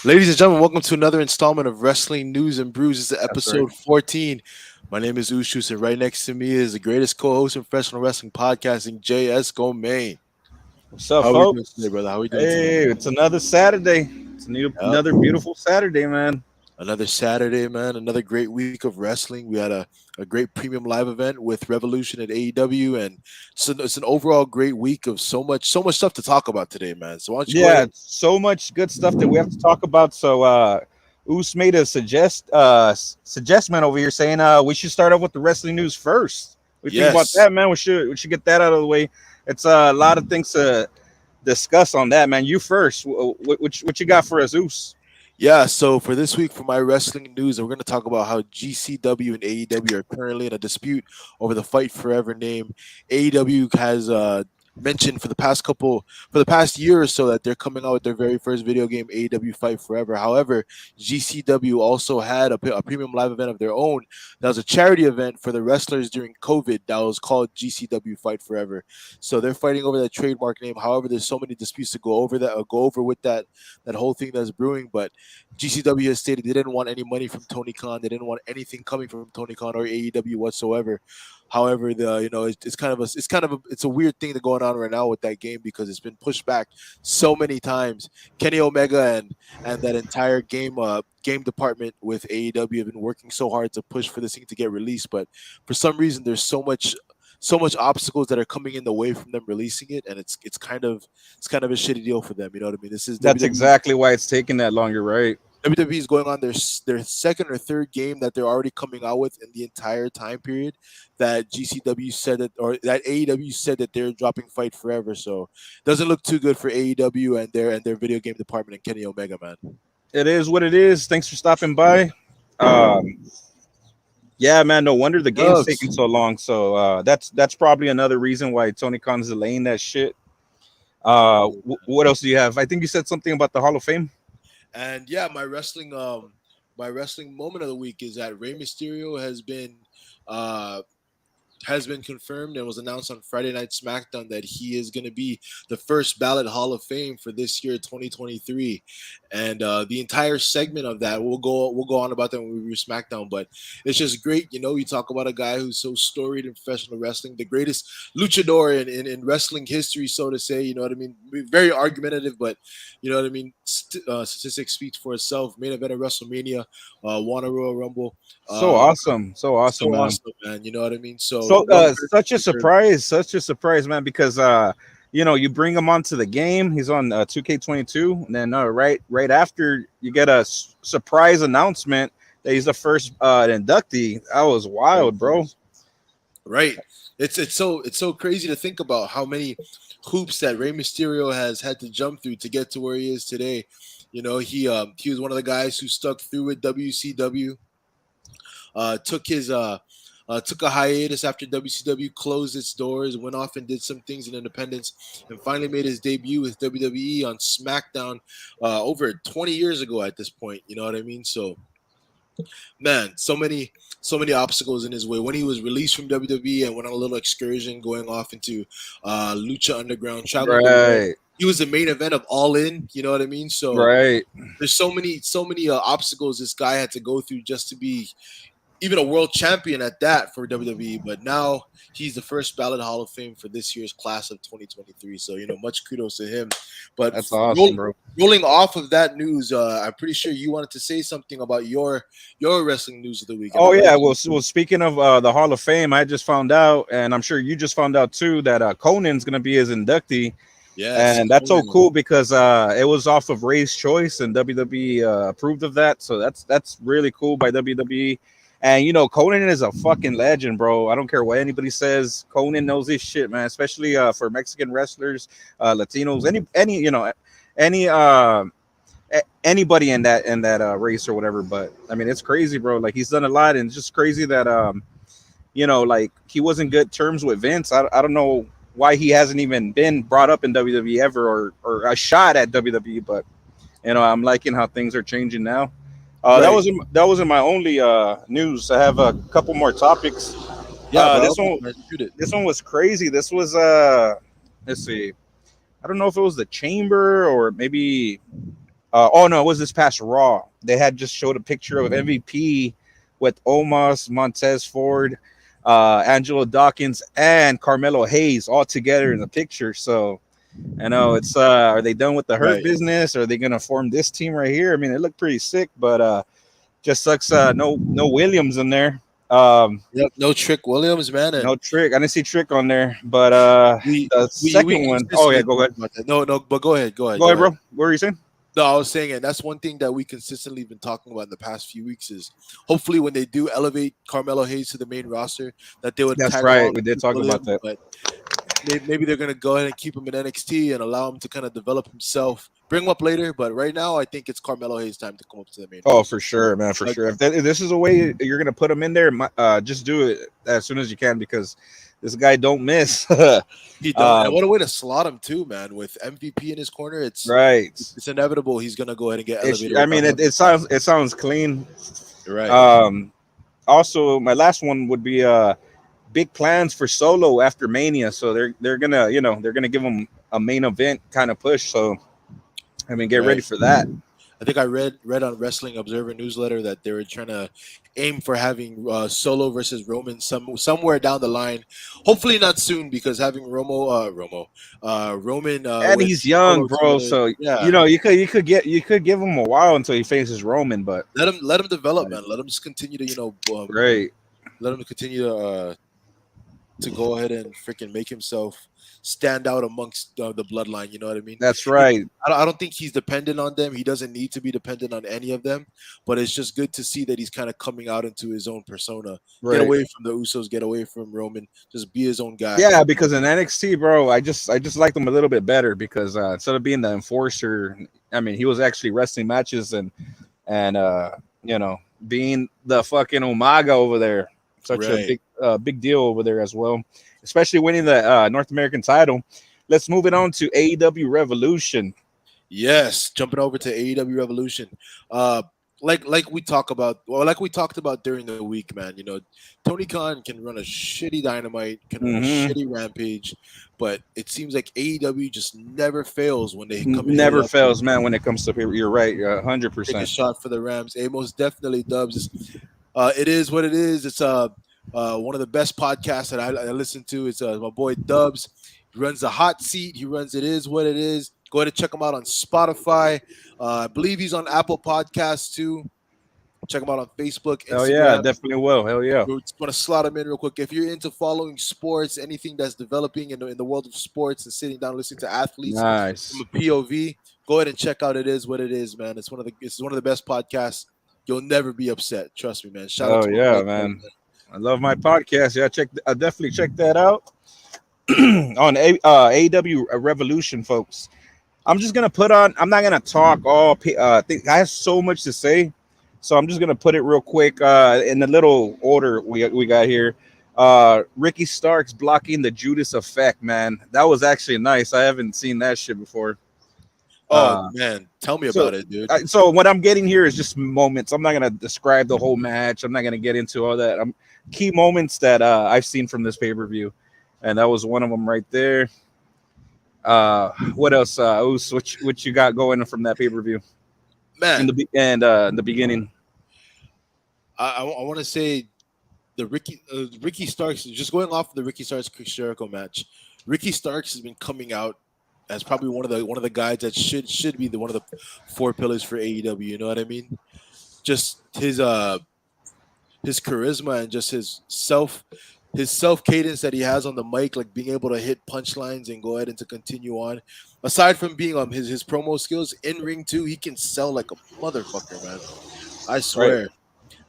Ladies and gentlemen, welcome to another installment of Wrestling News and Brews. This is That's right. episode 14. My name is UCEJUICE, and right next to me is the greatest co-host in professional wrestling podcasting, JAYESCOMAYNE. What's up, How are we doing today, folks? brother? How are we doing today? Hey, it's another Saturday. It's Yep. another beautiful Saturday, man. Another Saturday, man. Another great week of wrestling. We had a great premium live event with Revolution at AEW, and so it's an overall great week of so much stuff to talk about today, man. So why don't you go Yeah, ahead? it's so much good stuff that we have to talk about. So, Oos made a suggestion over here saying we should start off with the wrestling news first. What do you think about Yes. that, man? We should get that out of the way. It's a lot of things to discuss on that, man. You first. What you got for us, Oos? Yeah, so for this week, for my wrestling news, we're going to talk about how GCW and AEW are currently in a dispute over the Fight Forever name. AEW has mentioned for the past year or so that they're coming out with their very first video game, AEW Fight Forever. However, GCW also had a premium live event of their own. That was a charity event for the wrestlers during COVID that was called GCW Fight Forever. So they're fighting over that trademark name. However, there's so many disputes to go over with that whole thing that's brewing, but GCW has stated they didn't want any money from Tony Khan. They didn't want anything coming from Tony Khan or AEW whatsoever. However, it's a weird thing that's going on right now with that game because it's been pushed back so many times. Kenny Omega and that entire game department with AEW have been working so hard to push for this thing to get released, but for some reason there's so much obstacles that are coming in the way from them releasing it, and it's kind of a shitty deal for them. You know what I mean? This is That's WWE. exactly why it's taking that long. You're right. WWE is going on their second or third game that they're already coming out with in the entire time period that GCW said that, or that AEW said that they're dropping Fight Forever. So doesn't look too good for AEW and their video game department and Kenny Omega, man. It is what it is. Thanks for stopping by. Um, Yeah, man. No wonder the game's taking Gloves. so long. So that's probably another reason why Tony Khan's delaying that shit. What else do you have? I think you said something about the Hall of Fame. And yeah, my wrestling moment of the week is that Rey Mysterio uh has been confirmed and was announced on Friday Night SmackDown that he is going to be the first ballot Hall of Fame for this year, 2023. And the entire segment of that we'll go on about that when we review SmackDown. But it's just great, you talk about a guy who's so storied in professional wrestling, the greatest luchador in wrestling history, so to say. You know what I mean? Very argumentative, but you know what I mean. Statistics speaks for itself. Main event of WrestleMania, won a Royal Rumble. So Uh, awesome, so so awesome, man. awesome, man. You know what I mean? So So well deserved. such a surprise, man. Because you bring him onto the game. He's on 2K22, and then right after you get a surprise announcement that he's the first inductee. That was wild, bro. Right. It's so crazy to think about how many hoops that Rey Mysterio has had to jump through to get to where he is today. He was one of the guys who stuck through with WCW. Took his took a hiatus after WCW closed its doors, went off and did some things in independence, and finally made his debut with WWE on SmackDown over 20 years ago at this point. You know what I mean? So man, so many obstacles in his way. When he was released from WWE and went on a little excursion, going off into Lucha Underground, traveling the world. Right, He was the main event of All In. You know what I mean? So right. there's so many obstacles this guy had to go through just to be even a world champion at that for WWE. But now he's the first ballot Hall of Fame for this year's class of 2023. So much kudos to him. But That's awesome, bro. rolling off of that news, I'm pretty sure you wanted to say something about your wrestling news of the week. Am I Oh right? yeah, well, speaking of the Hall of Fame, I just found out, and I'm sure you just found out too, that Conan's gonna be his inductee, Yes, and that's so Conan. cool because it was off of Ray's choice, and WWE approved of that, so that's really cool by WWE. And Conan is a fucking legend, bro. I don't care what anybody says. Conan knows his shit, man. Especially for Mexican wrestlers, Latinos, any any anybody in that race or whatever. But I mean, it's crazy, bro. Like he's done a lot, and it's just crazy that like he was in good terms with Vince. I don't know why he hasn't even been brought up in WWE ever or a shot at WWE. But I'm liking how things are changing now. Right. That wasn't my only news. I have a couple more topics. Yeah, by all This means, one man, shoot it. this one was crazy. This was let's see. I don't know if it was the Chamber or maybe Oh no, it was this past Raw. They had just showed a picture of MVP with Omos, Montez Ford, Angelo Dawkins, and Carmelo Hayes all together in the picture. So I know it's are they done with the hurt Right. business? Are they gonna form this team right here? I mean, it looked pretty sick, but just sucks no Williams in there. Yep. No Trick Williams, man, and No Trick. I didn't see Trick on there, but we the we second one, oh yeah, consistently go talk ahead. about that. No, no, but go ahead, go ahead, Go go ahead, bro. ahead. What were you saying? No, I was saying, and that's one thing that we consistently been talking about in the past few weeks is hopefully when they do elevate Carmelo Hayes to the main roster, that they would That's tag right. along We with did Trick talk about Williams, that. but maybe they're gonna go ahead and keep him in NXT and allow him to kind of develop himself. Bring him up later, but right now I think it's Carmelo Hayes' time to come up to the main Oh, roster. for sure, man, for Like, sure. If this is a way you're gonna put him in there, just do it as soon as you can because this guy don't miss. he don't, and um, what a way to slot him too, man. With MVP in his corner, right. it's inevitable he's gonna go ahead and get elevated I without mean, having it to fight. sounds clean. Right. Um, Also, my last one would be big plans for Solo after Mania. So they're gonna they're gonna give him a main event kind of push. So I mean, get ready Right. for that. I think I read on Wrestling Observer newsletter that they were trying to aim for having Solo versus Roman somewhere down the line. Hopefully not soon because having Roman And with he's young, Solo bro. together, So yeah. you could give him a while until he faces Roman, but Let him develop, man. Let him just continue to right. let him continue to go ahead and freaking make himself stand out amongst the bloodline. You know what I mean? That's He, right. I don't think he's dependent on them. He doesn't need to be dependent on any of them. But it's just good to see that he's kind of coming out into his own persona. Get Right. away from the Usos. Get away from Roman. Just be his own guy. Yeah, because in NXT, bro, I just liked him a little bit better because instead of being the enforcer, I mean, he was actually wrestling matches and you know, being the fucking Umaga over there, such a Right. big deal over there as well, especially winning the North American title. Let's move it on to AEW Revolution. Yes, jumping over to AEW Revolution. Uh like we talk about like we talked about during the week, man. You know, Tony Khan can run a shitty dynamite, can run a Hmm. shitty rampage, but it seems like AEW just never fails when they come hit it Never up and fails, man. When it comes to paper, you're right, 100%. take a shot for the Rams. It most definitely dubs. It is what it is. It's one of the best podcasts that I listen to. It's my boy Dubs. He runs the hot seat. He runs It Is What It Is. Go ahead and check him out on Spotify. I believe he's on Apple Podcasts too. Check him out on Facebook, Hell yeah, Instagram. definitely will. Hell yeah. We just want to slot him in real quick. If you're into following sports, anything that's developing in the world of sports, and sitting down listening to athletes from Nice. a POV, go ahead and check out It Is What It Is, man. It's one of the best podcasts. You'll never be upset. Trust me, man. Shout out Oh to my yeah, boy Dubs, man. I love my podcast. Yeah, I definitely check that out on AW Revolution, folks. I'm just gonna put on. I'm not gonna talk all. I have so much to say, so I'm just gonna put it real quick in the little order we got here. Ricky Starks blocking the Judas effect, man. That was actually nice. I haven't seen that shit before. Oh Uh, man, tell me so about it, dude. so what I'm getting here is just moments. I'm not gonna describe the whole match. I'm not gonna get into all that. Key moments that I've seen from this pay per view, and that was one of them right there. What else? Oos, what you got going from that pay per view Man, in the beginning? I want to say the Ricky Starks. Just going off of the Ricky Starks Chris Jericho match, Ricky Starks has been coming out as probably one of the guys that should be the one of the four pillars for AEW. You know what I mean? Just his charisma and just his self cadence that he has on the mic, like being able to hit punchlines and go ahead and to continue on. Aside from being his promo skills in ring too, he can sell like a motherfucker, man. I Right. swear.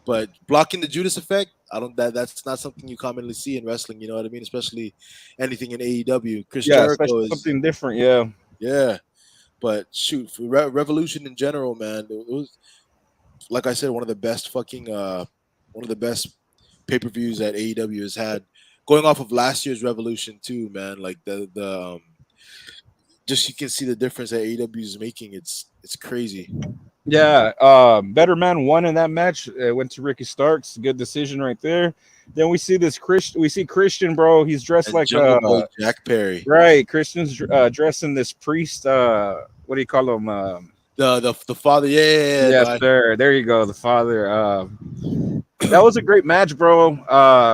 But blocking the Judas effect, I don't that's not something you commonly see in wrestling. You know what I mean? Especially anything in AEW. Chris Yeah, especially Jericho is something different. Yeah. yeah, but shoot, for Revolution in general, man, it was like I said, one of the best pay per views that AEW has had. Going off of last year's Revolution too, man. Like the just you can see the difference that AEW is making. It's crazy. Yeah, better man won in that match. Went to Ricky Starks. Good decision right there. Then we see this Christian. We see Christian, bro. He's dressed And like Jungle Boy Jack Perry. right. Christian's dressing this priest. What do you call him? The father, yeah, yeah, yeah, Yes, no, sir. There you go. The father. That was a great match, bro.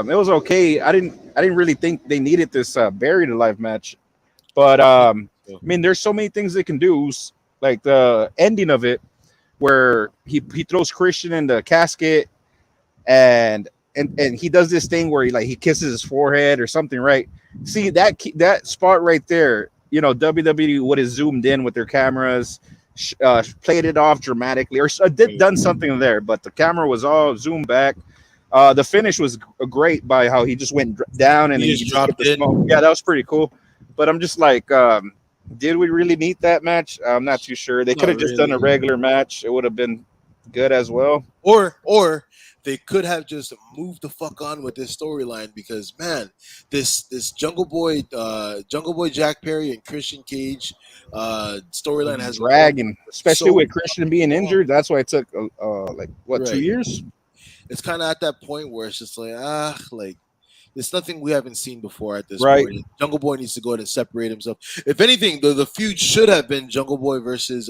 It was okay. I didn't really think they needed this buried alive match, but so, I mean, there's so many things they can do. Like the ending of it, where he throws Christian in the casket, and and he does this thing where he kisses his forehead or something, right? See that spot right there. You know, WWE would have zoomed in with their cameras, played it off dramatically, or did right. done something there, but the camera was all zoomed back. The finish was great by how he just went down and He then you just just get dropped the smoke. in. Yeah, that was pretty cool. But I'm just like, did we really need that match? I'm not too sure. They could Not have just done a really. regular match. It would have been good as well. Or they could have just moved the fuck on with this storyline because man, this Jungle Boy Jack Perry and Christian Cage storyline has been going Dragging, especially so with Christian fucking being long. injured. That's why it took like what, two Right. years? It's kind of at that point where it's just like like it's nothing we haven't seen before at this Right. point. Jungle Boy needs to go ahead and separate himself. If anything, the feud should have been Jungle Boy versus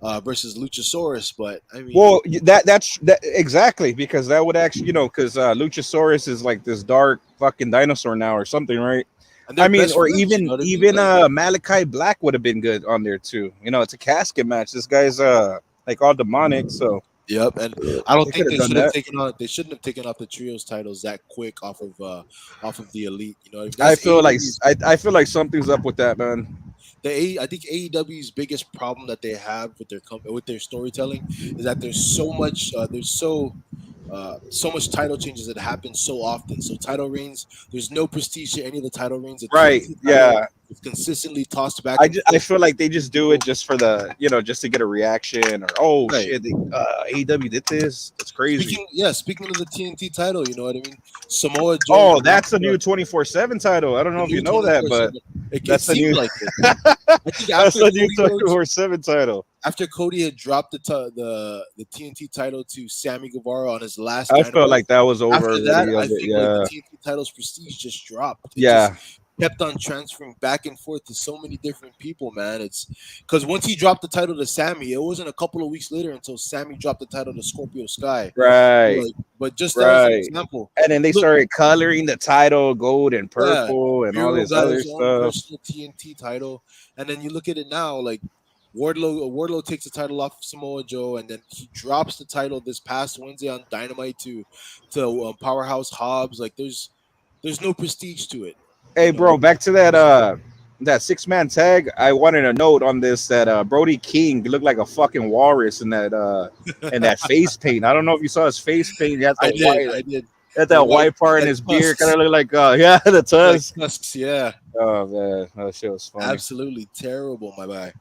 Luchasaurus, but I mean, Well, that's that exactly, because that would actually, because Luchasaurus is like this dark fucking dinosaur now or something, right? and I they're mean, best or friends. You even know what I mean? even Like, Malachi Black would have been good on there too. It's a casket match. This guy's like all demonic, so yep. And I don't they could think have they done should have that. taken on. They shouldn't have taken off the trios titles that quick off of the elite. You know, what I mean? I That's feel like AEW's I feel like something's up with that, man. I think AEW's biggest problem that they have with with their storytelling is that there's so much title changes that happen so often. So title reigns, there's no prestige to any of the title reigns. The Right? TNT title Yeah. is consistently tossed back and I forth feel like they between just do it people. just for the just to get a reaction, or oh Right. shit, AEW did this. It's crazy. Speaking of the TNT title, you know what I mean? Samoa Joe Oh, that's dropped the new 24/7 title. I don't the know if new you know that, 24/7. but It that's the seemed new like it. I think that's the new 24/7 title. After Cody had dropped the TNT title to Sammy Guevara on his last I felt Dynamite, like that was over after that, already. I Of it, think like the yeah, TNT title's prestige just dropped. It just yeah, kept on transferring back and forth to so many different people, man. It's because once he dropped the title to Sammy, it wasn't a couple of weeks later until Sammy dropped the title to Scorpio Sky. right, Like, but just as an right. example, And then they look, started coloring the title gold and yeah, purple and all Miro this got other his own stuff. personal TNT title, and then you look at it now, like Wardlow takes the title off of Samoa Joe, and then he drops the title this past Wednesday on Dynamite to Powerhouse Hobbs. Like there's no prestige to it, Hey, you know. bro, back to that 6-man tag. I wanted a note on this that Brody King looked like a fucking walrus in that face paint. I don't know if you saw his face paint. He had the white, I did. had The that white, white part in like his beard. Kind tusks, of looked like yeah, the like tusk. tusks. Yeah, Oh man, that shit was funny. absolutely terrible, my guy.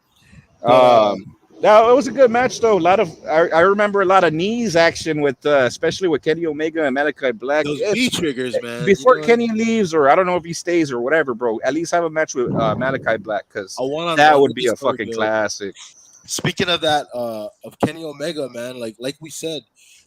But Um, no, it was a good match though. A lot of I remember a lot of knees action with especially with Kenny Omega and Malachi Black. those If knee triggers, man. You before know, Kenny leaves, or I don't know if he stays or whatever, bro, at least have a match with Malachi Black, because a one on that one would would be be a so fucking good. classic. Speaking of that, of Kenny Omega, man, like we said,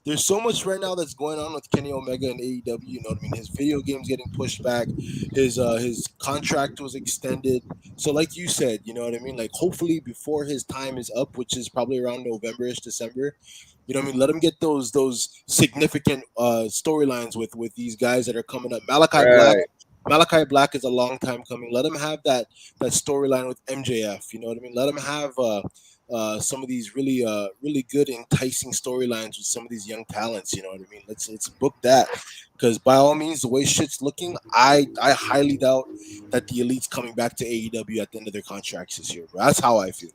there's so much right now that's going on with Kenny Omega and AEW. You know what I mean? His video game's getting pushed back. His contract was extended. So, like you said, you know what I mean? Like, hopefully, before his time is up, which is probably around November-ish, December. You know what I mean? Let him get those significant storylines with these guys that are coming up. Right, Malachi Black is a long time coming. Let him have that storyline with MJF. You know what I mean? Let him have some of these really good enticing storylines with some of these young talents. You know what I mean? Let's book that because by all means, the way shit's looking, I highly doubt that the elite's coming back to AEW at the end of their contracts this year. Bro. That's how I feel.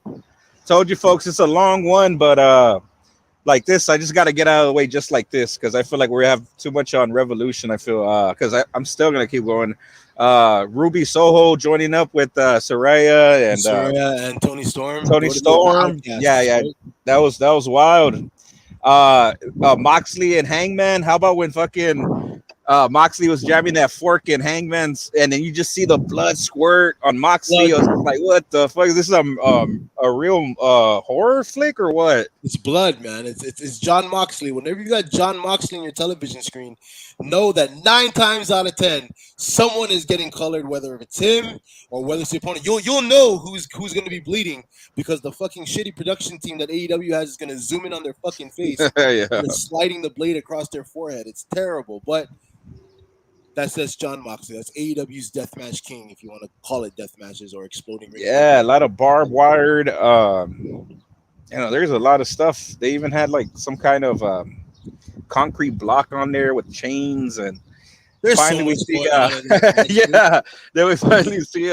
told you folks, it's a long one, but like this, I just got to get out of the way just like this, because I feel like we have too much on Revolution. I feel because I'm still gonna keep going. Ruby Soho joining up with Saraya and Soraya and Tony Storm Tony go to the Storm. Yeah, Outcasts, yeah, right? that was wild. Moxley and Hangman. How about when fucking Moxley was jamming that fork in Hangman's, and then you just see the blood squirt on Moxley. I was just like, what the fuck? Is this a real horror flick or what? It's blood, man. It's John Moxley. Whenever you got John Moxley on your television screen, know that 9 times out of 10, someone is getting colored, whether it's him or whether it's the opponent. You'll know who's going to be bleeding because the fucking shitty production team that AEW has is going to zoom in on their fucking face Yeah. and sliding the blade across their forehead. It's terrible, but that's John Moxley. That's AEW's deathmatch king, if you want to call it death matches or exploding ring. Yeah, a lot of barbed wired. There's a lot of stuff. They even had like some kind of concrete block on there with chains, and There's so finally we much see, going on in this. yeah, then we finally see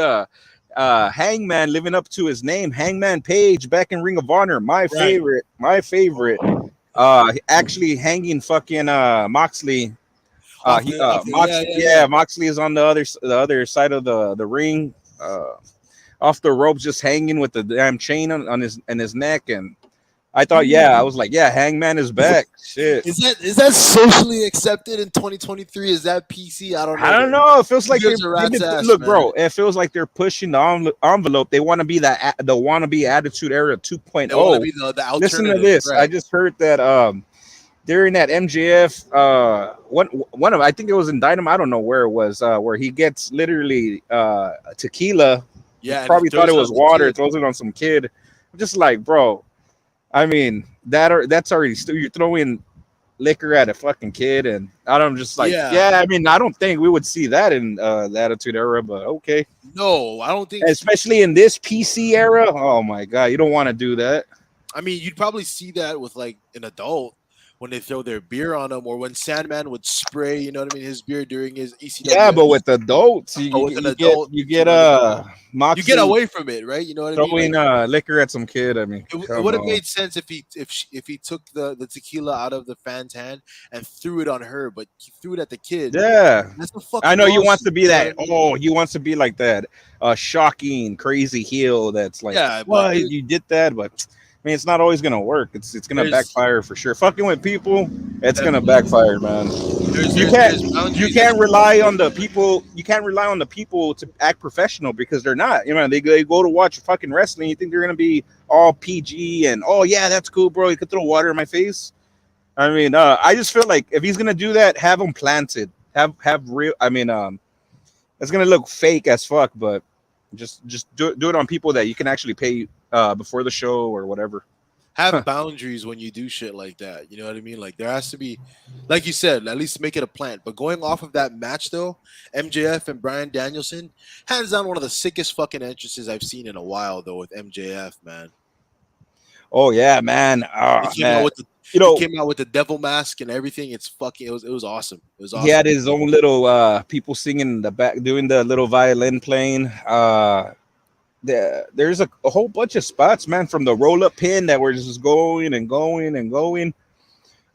Hangman living up to his name, Hangman Page, back in Ring of Honor. My favorite, actually hanging fucking Moxley. Moxley is on the other side of the ring, off the ropes, just hanging with the damn chain on his neck. And I thought, I was like, Hangman is back. Shit. Is that socially accepted in 2023? Is that PC? I don't know. I don't know. It feels like look, bro. It feels like they're pushing the envelope. They want to be the wannabe Attitude Era 2.0. They want to be the alternative. Listen to this. Right. I just heard that during that MJF, one of, I think it was in Dynamite, I don't know where it was, where he gets literally tequila. Yeah, probably thought it was water. Throws it on some kid. I'm just like, bro. I mean, that's already you're throwing liquor at a fucking kid, and I'm just like, I mean, I don't think we would see that in the Attitude Era, but okay. No, I don't think, especially in this PC era. Oh my god, you don't want to do that. I mean, you'd probably see that with like an adult when they throw their beer on them, or when Sandman would spray, you know what I mean, his beer during his ECW. Yeah, but with adults, you get Moxley, you get away from it, right? You know what I mean? Throwing liquor at some kid. I mean, it would have made sense if he took the tequila out of the fan's hand and threw it on her, but he threw it at the kid. Yeah, that's the fucking. I know you want to be that. Oh, you want to be like that, shocking, crazy heel. That's like, well, you did that, but. I mean, it's not always gonna work. It's gonna backfire for sure. Fucking with people, it's gonna backfire, man. You can't rely on the people. You can't rely on the people to act professional because they're not. You know, they go to watch fucking wrestling. You think they're gonna be all PG and that's cool, bro. You could throw water in my face. I mean, I just feel like if he's gonna do that, have them planted. Have real. I mean, it's gonna look fake as fuck, but just do it on people that you can actually pay. Before the show or whatever. Have boundaries when you do shit like that. You know what I mean? Like there has to be, like you said, at least make it a plant. But going off of that match though, MJF and Bryan Danielson, hands down one of the sickest fucking entrances I've seen in a while though with MJF, man. Oh yeah, man. He came out with the devil mask and everything. It's fucking. It was awesome. It was awesome. He had his own little people singing in the back, doing the little violin playing. There's a whole bunch of spots, man, from the roll-up pin that were just going and going and going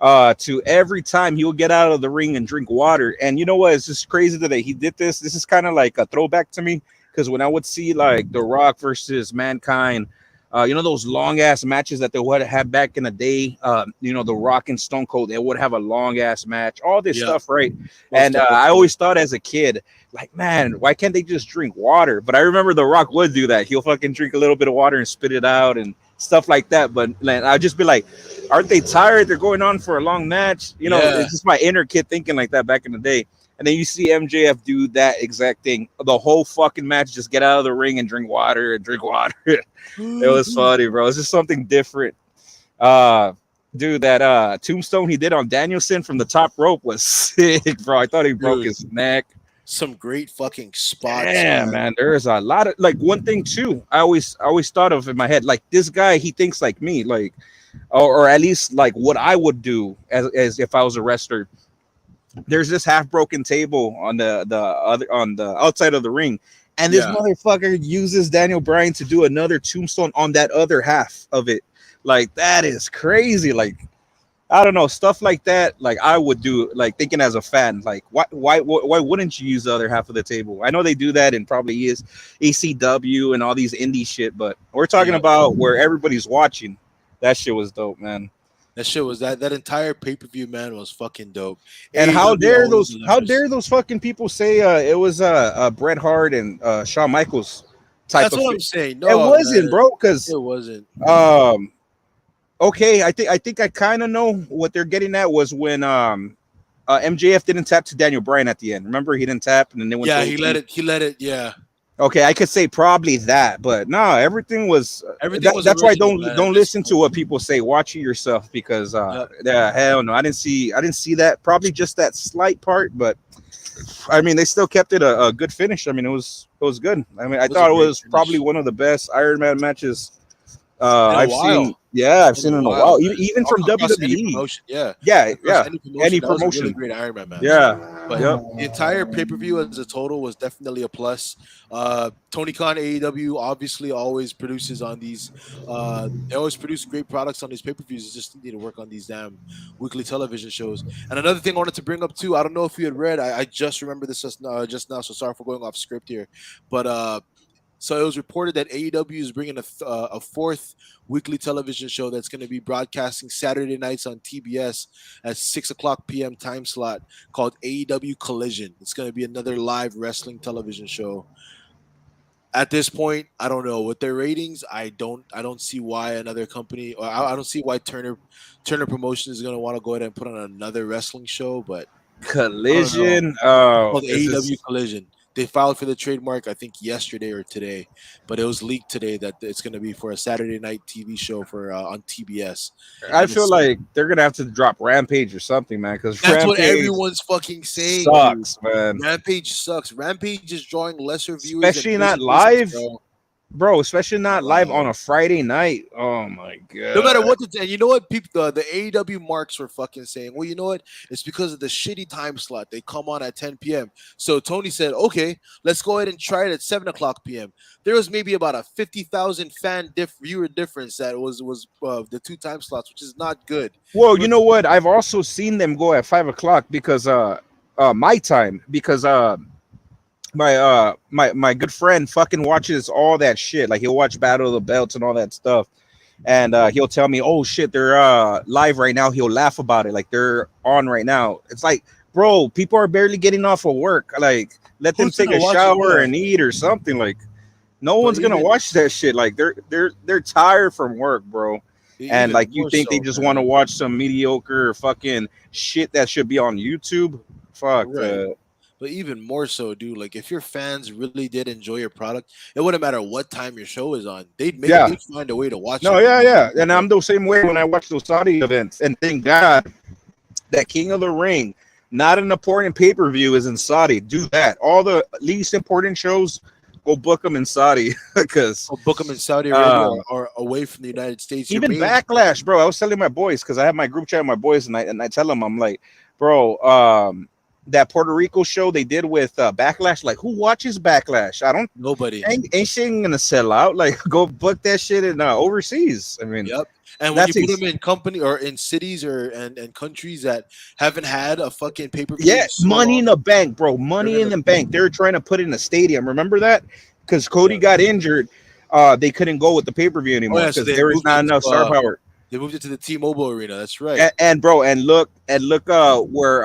to every time he would get out of the ring and drink water. And you know what? It's just crazy that he did this. This is kind of like a throwback to me because when I would see like The Rock versus Mankind, those long-ass matches that they would have back in the day, The Rock and Stone Cold, they would have a long-ass match, all this stuff, right? And I always thought as a kid, like, man, why can't they just drink water? But I remember The Rock would do that. He'll fucking drink a little bit of water and spit it out and stuff like that. But man, I'd just be like, aren't they tired? They're going on for a long match. It's just my inner kid thinking like that back in the day. And then you see MJF do that exact thing. The whole fucking match, just get out of the ring and drink water and drink water. It was funny, bro. It's just something different. Dude, that tombstone he did on Danielson from the top rope was sick, bro. I thought he broke his neck. Some great fucking spots. Yeah, man. There's a lot of like one thing too. I always thought of in my head, like this guy, he thinks like me, like, or at least like what I would do as if I was a wrestler. There's this half broken table on the outside of the ring, and this motherfucker uses Daniel Bryan to do another tombstone on that other half of it. Like that is crazy. Like I don't know, stuff like that. Like I would do, like thinking as a fan, like why wouldn't you use the other half of the table? I know they do that in probably ECW and all these indie shit, but we're talking about where everybody's watching. That shit was dope, man. That shit was that entire pay per view, man, was fucking dope. And AEW always how delivers. dare those fucking people say it was Bret Hart and Shawn Michaels type That's of what fit. I'm saying. It No, wasn't, man, bro. Because it wasn't. um, okay, I think I kind of know what they're getting at was when MJF didn't tap to Daniel Bryan at the end. Remember, he didn't tap, and then they went to Yeah, he let OT. it. He let it. Yeah, Okay, I could say probably that, but no, everything was. everything was That's why original, man. At don't this listen to point. what people say. Watch it yourself because Yep. yeah, hell no, I didn't see that. Probably just that slight part, but I mean, they still kept it a good finish. I mean, it was good. I mean, I It was a thought it great was probably finish one of the best Iron Man matches in a I've seen. while. Yeah, I've In a seen in a while, while, man. even from Across any WWE. promotion, yeah. Yeah, Across yeah, any promotion, any that was a really promotion. great Iron Man match. Yeah, But yep. the entire pay per view as a total was definitely a plus. Tony Khan AEW obviously always produces on these. They always produce great products on these pay per views. It's just need to work on these damn weekly television shows. And another thing I wanted to bring up too. I don't know if you had read. I just remember this just now. So sorry for going off script here. But so it was reported that AEW is bringing a fourth weekly television show that's going to be broadcasting Saturday nights on TBS at 6 o'clock p.m. time slot called AEW Collision. It's going to be another live wrestling television show. At this point, I don't know with their ratings. I don't see why another company, or I don't see why Turner Promotion is going to want to go ahead and put on another wrestling show. But I don't know. Collision. Called Is AEW this? Collision. They filed for the trademark, I think, yesterday or today, but it was leaked today that it's going to be for a Saturday night TV show for on TBS, I and feel it's like they're gonna have to drop Rampage or something, man, because that's what Rampage everyone's fucking saying, dude. sucks, man. Rampage sucks. Rampage is drawing lesser viewers than Especially not Vision Vicious, live, bro. bro. Especially not live on Uh, a Friday night. Oh my No matter god. what and you know what people the AEW marks were fucking saying. Well, you know what? It's because of the shitty time slot. They come on at 10 p.m. So Tony said, "Okay, let's go ahead and try it at 7 o'clock p.m." There was maybe about a 50,000 viewer difference that was the two time slots, which is not good. Well, It you was know what? I've also seen them go at 5 o'clock because my time because my good friend fucking watches all that shit. Like he'll watch Battle of the Belts and all that stuff. And he'll tell me, "Oh shit, they're live right now." He'll laugh about it, like they're on right now. It's like, bro, people are barely getting off of work. Like, let them who's take gonna a watch it. shower Yeah, and eat or something. Like, no but one's gonna even watch that shit. Like, they're tired from work, bro. And even like, you more think they so, just want to man. watch some mediocre fucking shit that should be on YouTube? Fuck. Right. But even more so, dude, like if your fans really did enjoy your product, it wouldn't matter what time your show is on. Yeah. They'd find a way to watch No, it. yeah, yeah. And I'm the same way when I watch those Saudi events. And thank God that King of the Ring, not an important pay per view, is in Saudi. Do that. All the least important shows, go book them in Saudi because Or book them in Saudi Arabia um, or away from the United States. Your even main Backlash, bro. I was telling my boys because I have my group chat with my boys, and I tell them I'm like, bro, that Puerto Rico show they did with Backlash, like who watches Backlash? I don't nobody. ain't shit gonna sell out. Like go book that shit in overseas. I mean, Yep. And when you that's put them in company or in cities or and countries that haven't had a fucking pay per view yeah, in so Money long, in the Bank, bro. they're Money in gonna the Bank. They were trying to put in a stadium. Remember that? Because Cody yeah. got injured. They couldn't go with the pay per view Oh anymore yeah, so because there was not enough star power. they moved it to the T-Mobile arena. That's right. And bro, and look, where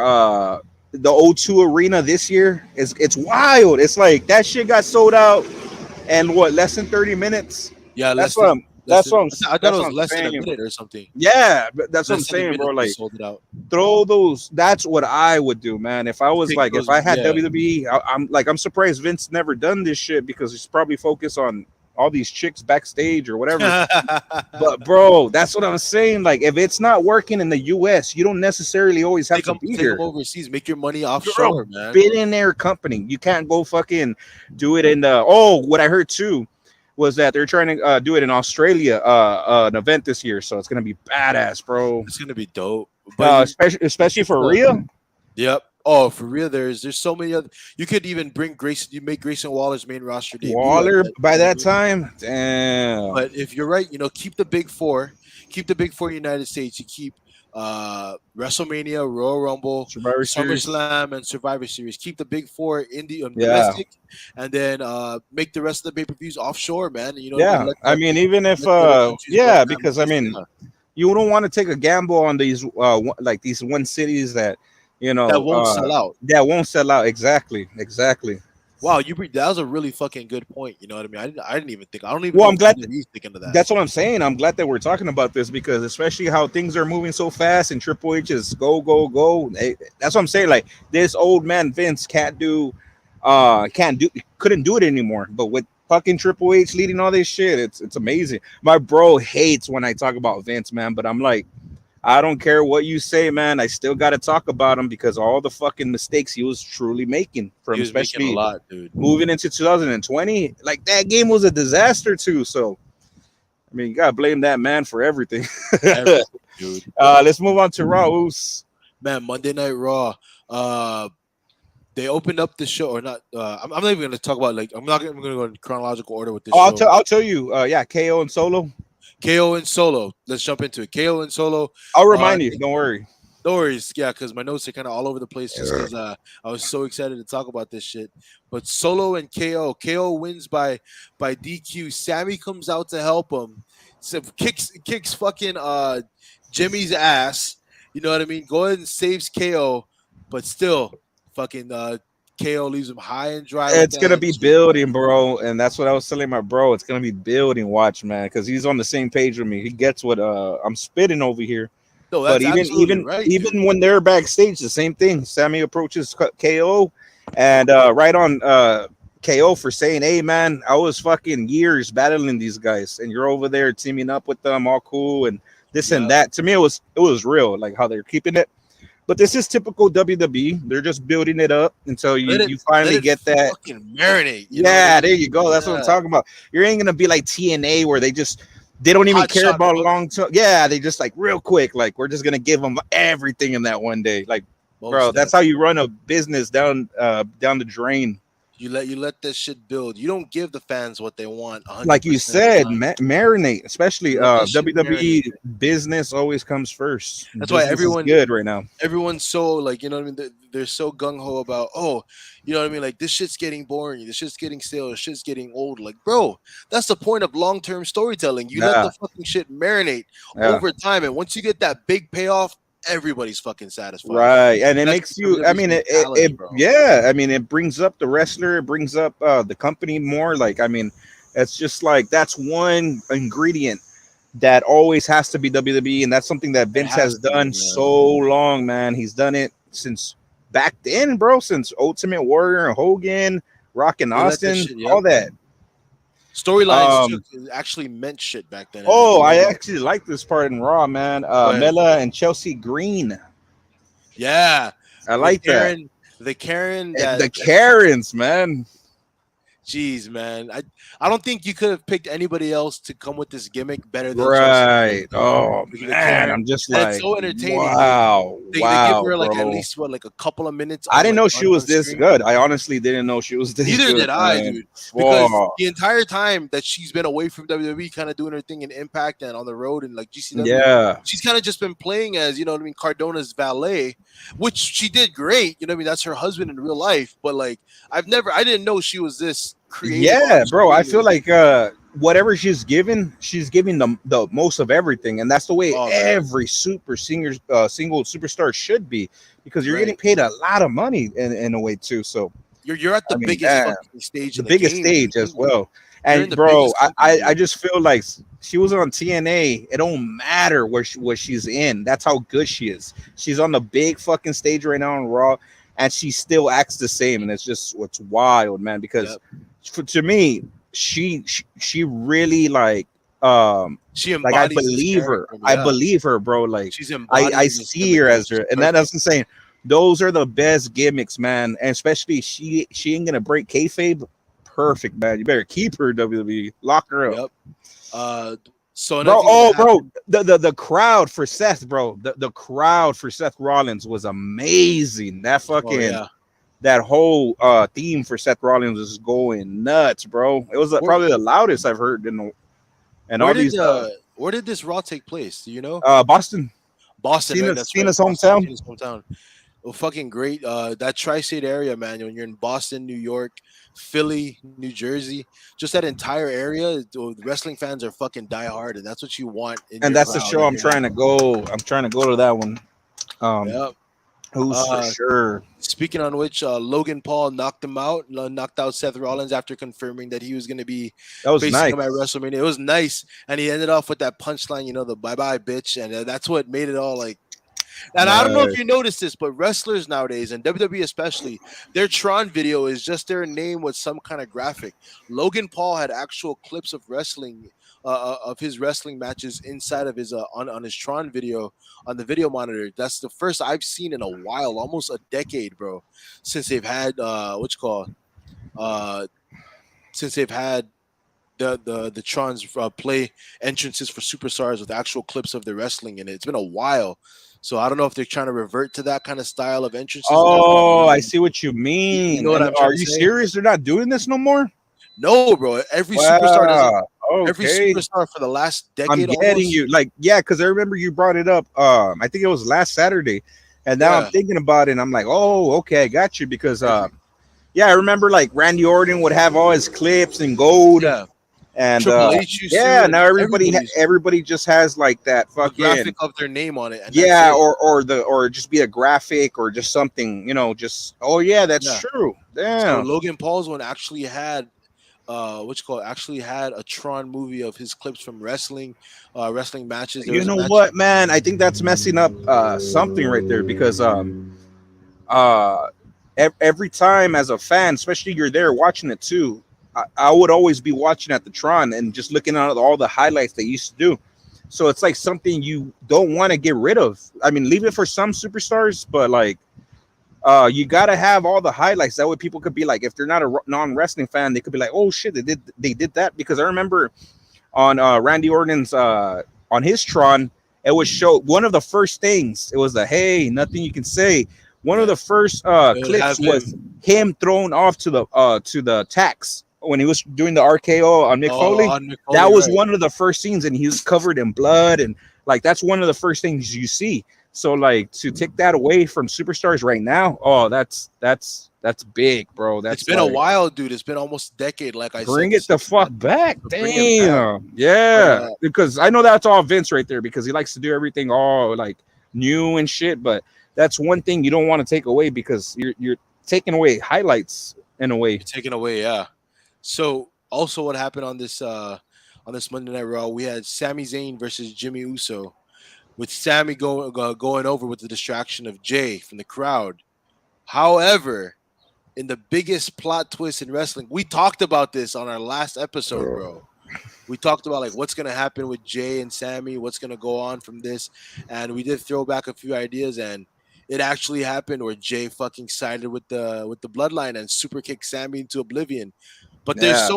the O2 Arena this year is. It's wild. It's like that shit got sold out in what less than 30 minutes. Yeah, That's what I'm. less That's than what I'm. I thought it That's what was I'm less than a saying, bro. minute or something. Yeah, but that's what I'm Less than a saying, bro. minute they Like sold it out. throw those. That's what I would do, man. If I was Take like, if those, I had yeah. WWE, I'm like, I'm surprised Vince never done this shit because he's probably focused on all these chicks backstage or whatever. But bro, that's what I'm saying. Like, if it's not working in the U.S., you don't necessarily always have to be Take them here. overseas. Make your money Girl, offshore, man. billionaire company. You can't go fucking do it in the. Oh, what I heard too was that they're trying to do it in Australia, an event this year. So it's gonna be badass, bro. It's gonna be dope. But Especially keep for the Rhea. yep. Oh, for real, there's so many other. You could even bring Grayson. You make Grayson Waller's main roster debut at Waller that by same that event. time, damn. But if you're right, keep the big four. Keep the big four in the United States. You keep WrestleMania, Royal Rumble, Survivor Series, SummerSlam, and Survivor Series. Keep the big four in the yeah, domestic, and then make the rest of the pay per views offshore, man. You know what I mean? yeah. I mean, even if let the other countries yeah, because I broadcast. mean, Yeah. you don't want to take a gamble on these like these one cities that That won't sell out. that won't sell out. Exactly, exactly. Wow, that was a really fucking good point. You know what I mean? I didn't even think. I don't even Well, know I'm if glad WWE's thinking of that. that's what I'm saying. I'm glad that we're talking about this because especially how things are moving so fast and Triple H is go go go. That's what I'm saying. Like this old man Vince can't do couldn't do it anymore. But with fucking Triple H leading all this shit, it's amazing. My bro hates when I talk about Vince, man, but I'm like, I don't care what you say, man. I still got to talk about him because all the fucking mistakes he was truly making He from was making a especially lot, dude. moving into 2020. Like that game was a disaster too. So I mean, you gotta blame that man for everything. Everything, dude. Let's move on to Raw. Oos. Man, Monday Night Raw. They opened up the show, or not? I'm not even gonna talk about like. I'm not even gonna go in chronological order with this Oh, show. I'll tell you. Yeah, KO and Solo. KO and Solo. Let's jump into it. KO and Solo. I'll remind you. Don't worry. No worries, yeah, because my notes are kind of all over the place just because I was so excited to talk about this shit. But Solo and KO, KO wins by DQ. Sammy comes out to help him, so kicks fucking Jimmy's ass. You know what I mean? Go ahead and saves KO, but still, fucking KO leaves him high and dry with It's that gonna be handshake, man. building, bro, and that's what I was telling my bro. It's gonna be building. Watch, man, because he's on the same page with me. He gets what I'm spitting over here. No, But that's absolutely right, dude. even when they're backstage, the same thing. Sammy approaches KO, and right on KO for saying, "Hey man, I was fucking years battling these guys, and you're over there teaming up with them, all cool and this and Yeah. that." To me, it was real, like how they're keeping it. But this is typical WWE. They're just building it up until you Let finally it get that. fucking marinate. You know what I Yeah, there mean? you go. That's what I'm Yeah. talking about. You ain't gonna be like TNA where they don't even Hot care shot about Hook. long term. Yeah, they just like real quick. Like we're just gonna give them everything in that one day. Like, bro, Most that's how definitely. you run a business down the drain. You let this shit build. You don't give the fans what they want Like you 100% of the said, time. marinate. Especially You let that shit WWE marinate. business always comes first. That's why Business is good right now. everyone's so like, you know what I mean. They're so gung ho about, oh, you know what I mean. Like this shit's getting boring. This shit's getting stale. This shit's getting old. Like, bro, that's the point of long term storytelling. You let Yeah, the fucking shit marinate yeah. over time, and once you get that big payoff, everybody's fucking satisfied. Right, and it That's makes you. I WWE's mean, mentality, bro. yeah. I mean, it brings up the wrestler. It brings up the company more. Like, I mean, it's just like that's one ingredient that always has to be WWE, and that's something that It Vince has has to be, done man. so long, man. He's done it since back then, bro. Since Ultimate Warrior and Hogan, Rock and They let that Austin, shit. all Yep. that. Storylines Um. took actually meant shit back then. And Oh, you know I what I mean? actually like this part in Raw, man. Go ahead. Mela and Chelsea Green. Yeah, I the like that. Karen, the Karen And that the Karens, man. Jeez, man. I don't think you could have picked anybody else to come with this gimmick better than Chelsea Green. Right. Oh The man, Karen, I'm just and it's like, so entertaining. wow, They give wow, her like at bro. least what, like a couple of minutes I on didn't like know she was on this screen. good. I honestly didn't know she was this Neither good, did I, man. dude. Because Whoa. the entire time that she's been away from WWE, kind of doing her thing in Impact and on the road and like GCW, Yeah. she's kind of just been playing as, you know what I mean, Cardona's valet, which she did great. You know what I mean? That's her husband in real life. But like, I didn't know she was this creative on Yeah, bro. I screen. feel like whatever she's giving the most of everything, and that's the way Oh man, every super senior single superstar should be, because you're getting right. paid a lot of money in a way too. So You're at the I mean, biggest damn. fucking stage The in the biggest game, stage dude. as well. You're in And the bro, biggest company, I dude. just feel like she was on TNA. It don't matter what she's in. That's how good she is. She's on the big fucking stage right now on Raw, and she still acts the same. And it's just what's wild, man. Because Yep. to me, she really She like I embodies this believe her. character. I Yeah, believe her, bro. Like she's I embodying this see gimmick her and as it's her, just and that perfect. doesn't say those are the best gimmicks, man. And especially she ain't gonna break kayfabe. Perfect, man. You better keep her WWE. Lock her up, Yep. Uh, so another bro. thing that Oh, bro. happened. The crowd for Seth, bro. The crowd for Seth Rollins was amazing. Oh yeah. That whole theme for Seth Rollins was going nuts, bro. It was Where probably the loudest I've heard and where all did these where did this Raw take place? Do you know? Boston, Boston, right? That's right. Cena's Boston, hometown. Cena's hometown. fucking great. That tri-state area, man. When you're in Boston, New York, Philly, New Jersey, just that entire area, the wrestling fans are fucking diehard, and that's what you want in And your that's the crowd show at I'm your trying to local. go. I'm trying to go to that one. Um, Yeah. who's for Uh, sure? Speaking on which, Logan Paul knocked him out, knocked out Seth Rollins after confirming that he was going to be That was facing nice. him at WrestleMania. It was nice, and he ended off with that punchline, the "bye bye bitch," and that's what made it all like. And I don't know if Nice. you noticed this, but wrestlers nowadays, and WWE especially, their Tron video is just their name with some kind of graphic. Logan Paul had actual clips of wrestling, of his wrestling matches inside of his on his Tron video on the video monitor. That's the first I've seen in a while, almost a decade, bro, since they've had what you call uh since they've had the Trons play entrances for superstars with actual clips of their wrestling in it. It's been a while, so I don't know if they're trying to revert to that kind of style of entrances without being Oh, I annoying. see what you You mean. know what And I'm trying are to you say? serious? They're not doing this no more? No, bro. Every superstar does it. Wow. Every Okay. superstar for the last I'm decade getting almost. you. Like, yeah, because I remember you brought it up. I think it was last Saturday. And now I'm Yeah, thinking about it and I'm like, oh, okay, I got you. Because every yeah, I remember like Randy Orton would have all his clips in gold. yeah. And Triple H used to, yeah, and now everybody used to. everybody just has like that A graphic fucking of their name on it, and that's yeah, it. or just be a graphic or just something, just oh yeah, that's Yeah. true. So Damn. Logan Paul's one actually had what you call it, actually had a Tron movie of his clips from wrestling matches. There You was a know match. what, man? I think that's messing up something right there because uh every time as a fan, especially you're there watching it too, I would always be watching at the Tron and just looking at all the highlights they used to do. So it's like something you don't want to get rid of. I mean, leave it for some superstars, but like you gotta have all the highlights. That way people could be like, if they're not a non-wrestling fan, they could be like, oh shit, they did that. Because I remember on Randy Orton's on his Tron, it was show one of the first things. It was the hey, nothing you can say. One of Yeah, the first it would clips have was him. him thrown off to the tax when he was doing the RKO on Mick Oh, Foley. on Mick That Foley, was right? one of the first scenes, and he was covered in blood, and like that's one of the first things you see. So like to take that away from superstars right now, oh, that's big, bro. It's That's been a like while, dude. It's been almost a decade, like I bring said, it the since fuck that. back. So bring it back. Damn. But Yeah. Because I know that's all Vince right there because he likes to do everything all like new and shit. But that's one thing you don't want to take away because you're taking away highlights in a way. you're taken away, yeah. So also, what happened on this Monday Night Raw? We had Sami Zayn versus Jimmy Uso, with Sammy going over with the distraction of Jay from the crowd. However, in the biggest plot twist in wrestling, we talked about this on our last episode, bro. We talked about like what's gonna happen with Jay and Sammy, what's gonna go on from this, and we did throw back a few ideas, and it actually happened where Jay fucking sided with the bloodline and super kicked Sammy into oblivion. But Yeah.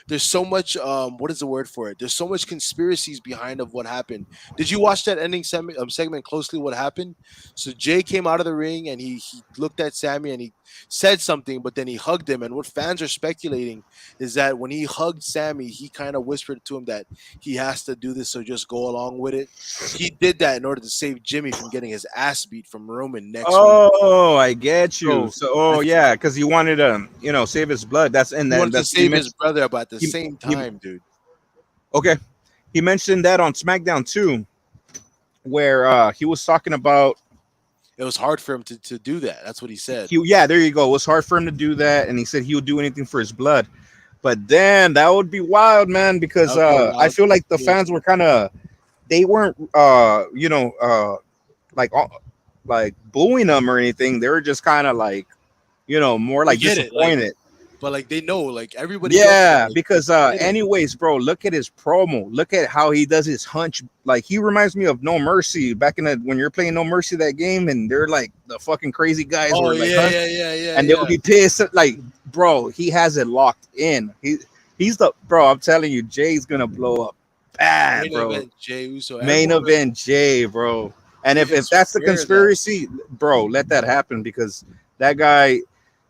there's so much what is the word for it? There's so much conspiracies behind of what happened. Did you watch that ending segment closely? What happened? So Jay came out of the ring and he looked at Sammy and he said something, but then he hugged him. And what fans are speculating is that when he hugged Sammy, he kind of whispered to him that he has to do this, so just go along with it. He did that in order to save Jimmy from getting his ass beat from Roman next week. Oh, I get you. So So, oh I yeah, because he wanted to, save his blood. That's and he then wanted to that's he save his mentioned. brother, but at the He, same he time, dude, okay. He mentioned that on SmackDown too, where he was talking about it was hard for him to do that. That's what he said. yeah, there you go. It was hard for him to do that, and he said he would do anything for his blood. But then that would be wild, man, That because would be a I wild feel like the fans conspiracy. were kind of they weren't like like booing him or anything. They were just kind of like more We like get it, like, disappointed. but like they know, like everybody gets it. Yeah, Like because we get it. anyways, bro, look at his promo. Look at how he does his hunch. Like he reminds me of No Mercy back in the when you're playing No Mercy that game, and they're like the fucking crazy guys Oh were like yeah, hunch, yeah, yeah, yeah, and they'll yeah. be pissed. Like, bro, he has it locked in. He's the bro. I'm telling you, Jay's gonna blow up bad, Main bro. event Jey Uso. Main Everyone event Jay, bro. And they if can that's the swear that. conspiracy, bro, let that happen because that guy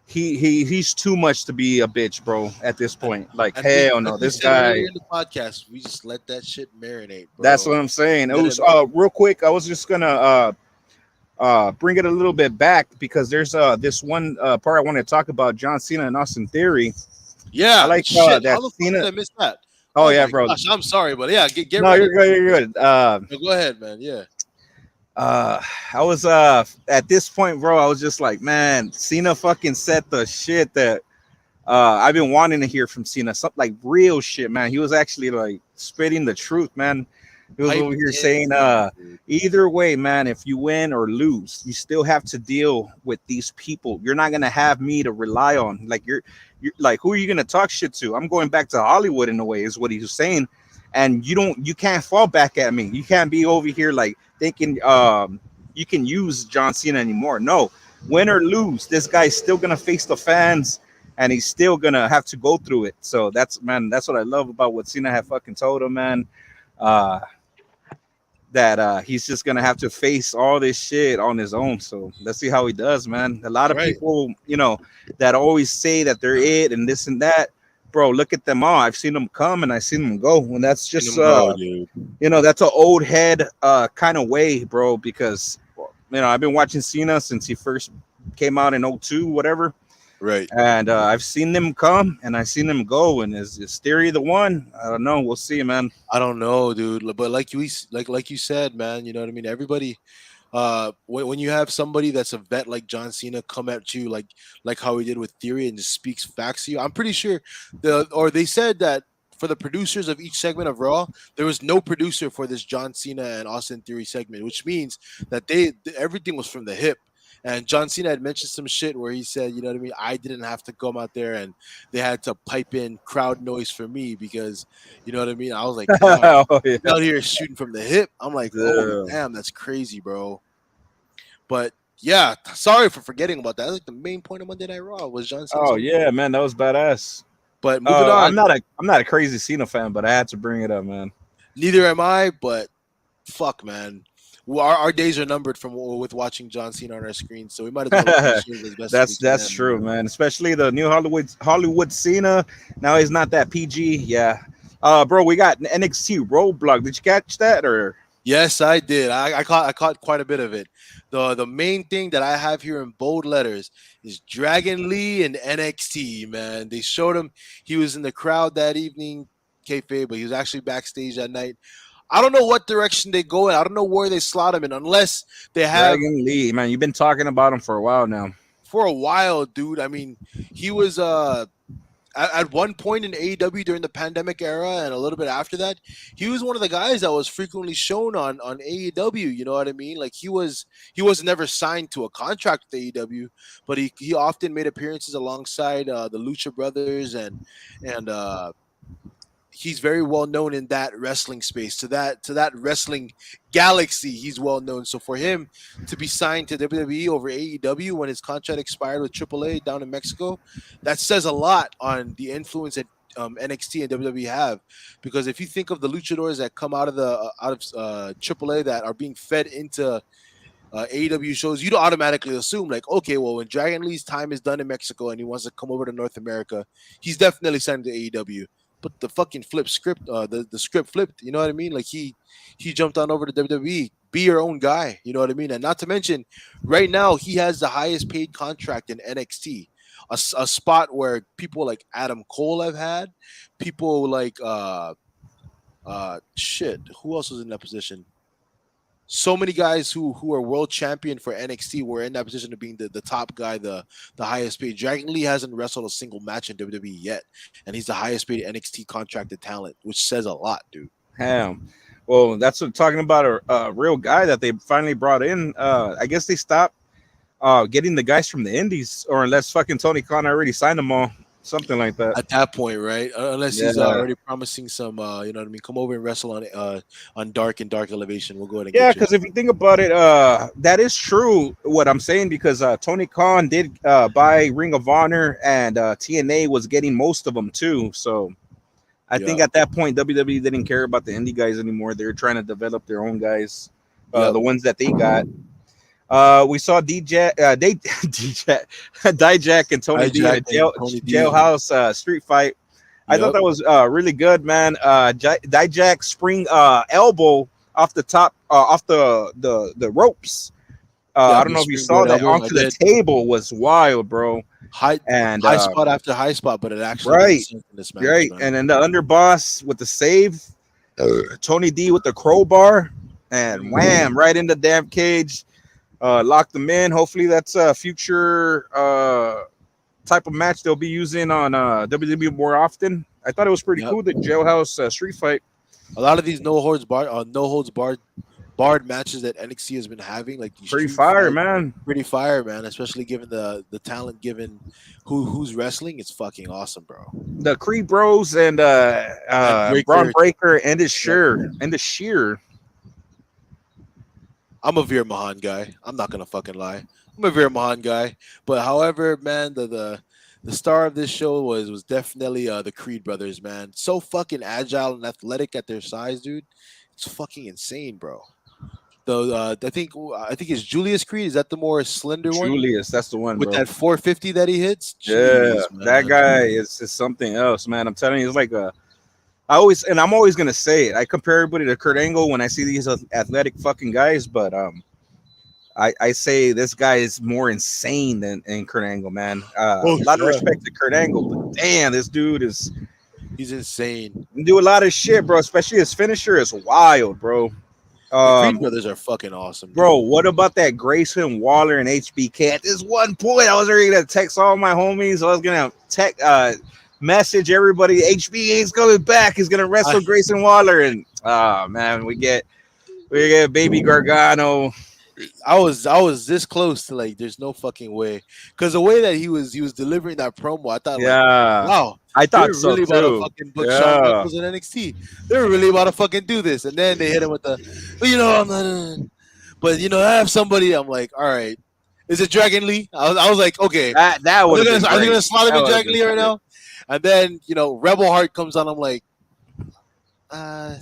he's too much to be a bitch, bro, at this And point. Like, and we hell like no. we This said guy, earlier in the podcast, we just let that shit marinate, that's bro. what I'm saying. It Let was it. real quick. I was just gonna bring it a little bit back because there's this one part I want to talk about John Cena and Austin Theory. I Yeah, like shit. that How the fuck did Cena. I miss that? Oh Oh yeah, my bro. gosh, I'm sorry, but yeah, get No, right you're into good. it, You're bro. good. No, go ahead, man. Yeah. Uh, I was at this point, bro. I was just like, man, Cena fucking said the shit that I've been wanting to hear from Cena. Something like real shit, man. He was actually like spitting the truth, man. He was over Piped here in saying, game, dude. either way, man, if you win or lose, you still have to deal with these people. You're not gonna have me to rely on. Like you're like, who are you gonna talk shit to? I'm going back to Hollywood in a way, is what he was saying. And you can't fall back at me. You can't be over here like thinking you can use John Cena anymore. No, win or lose, this guy's still gonna face the fans and he's still gonna have to go through it. So that's what I love about what Cena had fucking told him, man. Uh, that he's just gonna have to face all this shit on his own. So let's see how he does, man. A lot of Right. people, that always say that they're it and this and that. Bro, look at them all. I've seen them come and I've seen them go, and that's Seen just him go, dude. that's an old head kind of way, bro. Because I've been watching Cena since he first came out in '02, whatever. Right. And I've seen them come and I've seen them go. And is Theory the one? I don't know. We'll see, man. I don't know, dude. But like you said, man, you know what I mean? Everybody when you have somebody that's a vet like John Cena come at you like how he did with Theory and just speaks facts to you, I'm pretty sure they said that for the producers of each segment of Raw, there was no producer for this John Cena and Austin Theory segment, which means that everything was from the hip. And John Cena had mentioned some shit where he said, you know what I mean, I didn't have to come out there and they had to pipe in crowd noise for me because, you know what I mean. I was like, damn, Oh yeah. out here shooting from the hip. I'm like, oh Yeah. damn, that's crazy, bro. But yeah, sorry for forgetting about that. That's like the main point of Monday Night Raw was John Cena's Oh whole. yeah, man, that was badass. But moving I'm on, not a crazy Cena fan, but I had to bring it up, man. neither am I. But fuck, man, our days are numbered from with watching John Cena on our screen, so we might as well appreciate it as best as we That's can, true, man. man. Especially the new Hollywood Cena. Now he's not that PG. Yeah. Bro, we got NXT Roadblock. Did you catch that or? Yes, I did. I caught quite a bit of it. The main thing that I have here in bold letters is Dragon Lee and NXT. Man, they showed him. He was in the crowd that evening, kayfabe, but he was actually backstage that night. I don't know what direction they go in. I don't know where they slot him in, unless they have Dragon Lee, man, you've been talking about him for a while now. for a while, dude. I mean, he was at one point in AEW during the pandemic era and a little bit after that, he was one of the guys that was frequently shown on AEW. You know what I mean? Like he was never signed to a contract with AEW, but he often made appearances alongside the Lucha Brothers and he's very well known in that wrestling space, to that wrestling galaxy. He's well known. So for him to be signed to WWE over AEW when his contract expired with AAA down in Mexico, that says a lot on the influence that NXT and WWE have. Because if you think of the luchadors that come out of AAA that are being fed into AEW shows, you'd automatically assume like, okay, well, when Dragon Lee's time is done in Mexico and he wants to come over to North America, he's definitely signed to AEW. But the fucking flip script, the script flipped. You know what I mean? Like he jumped on over to WWE. Be your own guy. You know what I mean? And not to mention, right now he has the highest paid contract in NXT, a spot where people like Adam Cole have had, people like shit. Who else was in that position? So many guys who are world champion for NXT were in that position of being the top guy, the highest paid. Dragon Lee hasn't wrestled a single match in WWE yet, and he's the highest paid NXT contracted talent, which says a lot, dude. Damn. Well, that's what talking about a real guy that they finally brought in. I guess they stopped getting the guys from the Indies, or unless fucking Tony Khan already signed them all, something like that. At that point, right? Unless he's Yeah. already promising some, you know what I mean. Come over and wrestle on Dark and Dark Elevation. We'll go ahead and Yeah, get you. because if you think about it, that is true what I'm saying because Tony Khan did buy Ring of Honor and TNA was getting most of them too. So I think Yeah. at that point WWE didn't care about the indie guys anymore. They were trying to develop their own guys, Yep. the ones that they got. We saw DJ, DJ, Dijak and Tony D in a Hijack and Tony D. jailhouse street fight. I thought Yep. that was really good, man. Dijak spring elbow off the top, off the ropes, I Yep, don't the know if you springboard saw that. elbow. I Onto the did table was wild, bro. high And high spot after high spot, but it actually made right, sense in this match, right. man. And then the underboss with the save, Tony D with the crowbar, and Mhm. wham, right in the damn cage. Locked them in. Hopefully, that's a future type of match they'll be using on WWE more often. I thought it was pretty Yep. cool, the jailhouse street fight. A lot of these no holds barred matches that NXT has been having, like these Pretty street fire, fights, man. pretty fire, man. Especially given the talent given who's wrestling, it's fucking awesome, bro. The Creed Bros and And Braun Breaker, Breaker and the yep. Sheer. I'm a Veer Mahan guy. I'm not gonna fucking lie. I'm a Veer Mahan guy. But however, man, the star of this show was definitely the Creed brothers, man. So fucking agile and athletic at their size, dude. It's fucking insane, bro. The I think it's Julius Creed. Is that the more slender one Julius, that's the one, with bro. that 450 that he hits? Yeah, Jeez, that man. guy is something else, man. I'm telling you, it's like a. I'm always gonna say it. I compare everybody to Kurt Angle when I see these athletic fucking guys, but I say this guy is more insane than Kurt Angle, man. Oh A lot of yeah, respect to Kurt Angle, but damn, this dude is he's insane. do a lot of shit, bro. Especially his finisher is wild, bro. The Creed Um, brothers are fucking awesome, Bro, dude. what about that Grayson Waller and HBK? At this one point, I was already gonna text all my homies. I was gonna message everybody. HBK is coming back. He's gonna I wrestle Grayson Waller, and man, we get Baby Gargano. I was this close to like there's no fucking way because the way that he was delivering that promo, I thought like, Yeah, wow, I thought they're so really about to too. fucking book Shawn Yeah, Michaels in NXT. They're really about to fucking do this, and then they hit him with the, but I'm not, but I have somebody. I'm like, all right, is it Dragon Lee? I was like, okay, that would have been are they great. gonna slaughter That me would have Dragon been Lee right great. now? And then Rebel Heart comes on. I'm like, all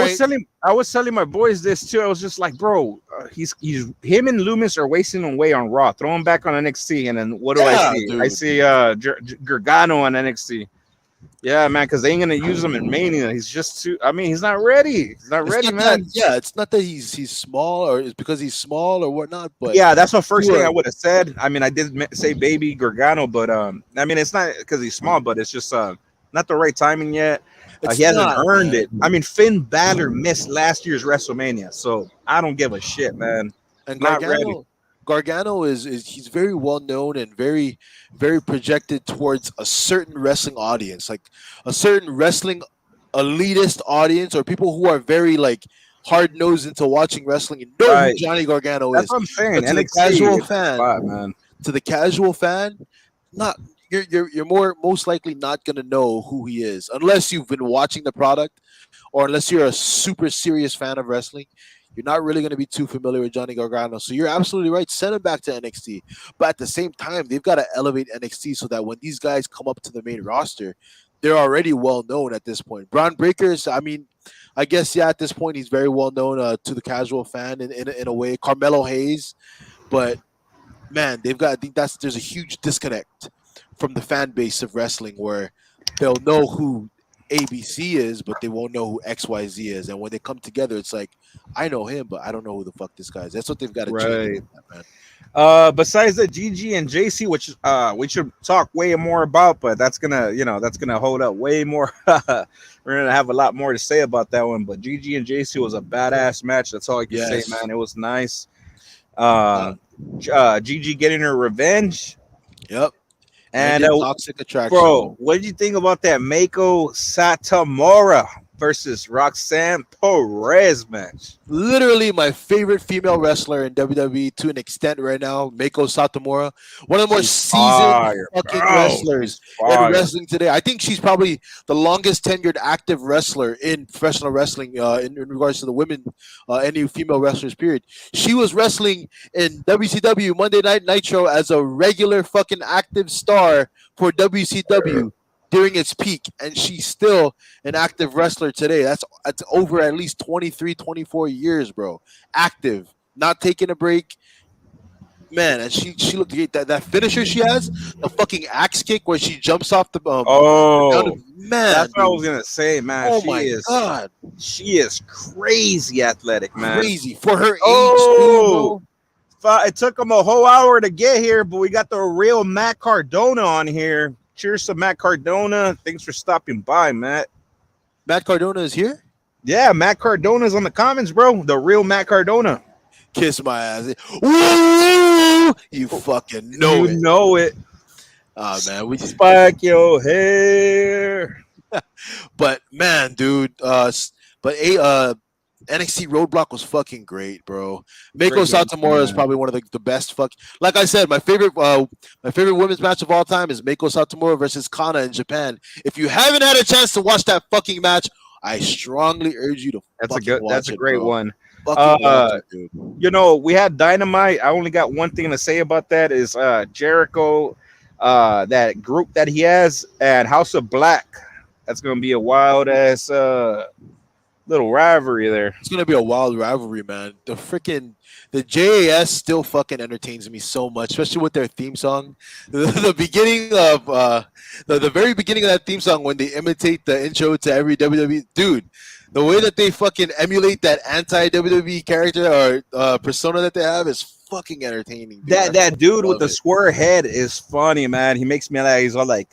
right, I was telling my boys this too. I was just like, bro, he's him and Loomis are wasting away on Raw. Throw him back on NXT, and then what do I yeah, see? I dude. see Gargano on NXT. Yeah, man, because they ain't gonna use him in Mania. He's just too. I mean, he's not ready. He's not It's ready, not that, man. yeah, it's not that he's small or it's because he's small or whatnot, but Yeah, that's the first you thing are I would have said. I mean, I did say Baby Gargano, but I mean, it's not because he's small, but it's just not the right timing yet. He it's hasn't not, earned man. it. I mean, Finn Balor missed last year's WrestleMania, so I don't give a shit, man. And Not ready. Gargano is he's very well known and very very projected towards a certain wrestling audience, like a certain wrestling elitist audience or people who are very like hard nosed into watching wrestling and know who Right. Johnny Gargano That's is. what I'm saying. But NXT is the spot, man. to the casual fan, not you're most likely not gonna know who he is unless you've been watching the product or unless you're a super serious fan of wrestling. You're not really going to be too familiar with Johnny Gargano. So you're absolutely right. Send him back to NXT. But at the same time, they've got to elevate NXT so that when these guys come up to the main roster, they're already well known at this point. Braun Breakers, I mean, I guess, yeah, at this point, he's very well known to the casual fan in a way. Carmelo Hayes. But man, I think there's a huge disconnect from the fan base of wrestling where they'll know who ABC is, but they won't know who XYZ is. And when they come together, it's like, I know him, but I don't know who the fuck this guy is. That's what they've got to change, Right. man. Besides the GG and JC, which we should talk way more about, but that's gonna hold up way more. We're gonna have a lot more to say about that one. But GG and JC was a badass match. That's all I can say, Yes. man. It was nice. Uh, GG getting her revenge. yep. And Ended Toxic Attraction. bro, what did you think about that Mako Satomura versus Roxanne Perez match? Literally my favorite female wrestler in WWE to an extent right now, Mako Satomura. One of the more She's seasoned fire, fucking bro. wrestlers She's in fire. wrestling today. I think she's probably the longest tenured active wrestler in professional wrestling in regards to the women, any female wrestlers, period. She was wrestling in WCW Monday Night Nitro as a regular fucking active star for WCW during its peak, and she's still an active wrestler today. That's over at least 23, 24 years, bro. Active, not taking a break. Man, and she looked great. That finisher she has, the fucking axe kick where she jumps off the down Oh, man, that's what I was dude. gonna say, man. Oh She my is god, she is crazy athletic, man. crazy for her age too, Oh, bro. It took him a whole hour to get here, but we got the real Matt Cardona on here. Cheers to Matt Cardona. Thanks for stopping by, Matt. Matt Cardona is here. Yeah, Matt Cardona's on the comments, bro. The real Matt Cardona. Kiss my ass. Woo! You fucking know You it. know it. Oh man, we Spike your hair. But man, dude, NXT Roadblock was fucking great, bro. Meiko Satomura is probably one of the best. Like I said, my favorite women's match of all time is Meiko Satomura versus Kana in Japan. If you haven't had a chance to watch that fucking match, I strongly urge you to. That's a great one. Watch it, dude. You know, we had Dynamite. I only got one thing to say about that is Jericho, that group that he has, and House of Black. That's gonna be a wild ass little rivalry there. It's gonna be a wild rivalry, man. The JAS still fucking entertains me so much, especially with their theme song. The beginning of the very beginning of that theme song when they imitate the intro to every WWE dude. The way that they fucking emulate that anti-WWE character or persona that they have is fucking entertaining. Dude. That dude with the square head is funny, man. He makes me laugh. He's all like,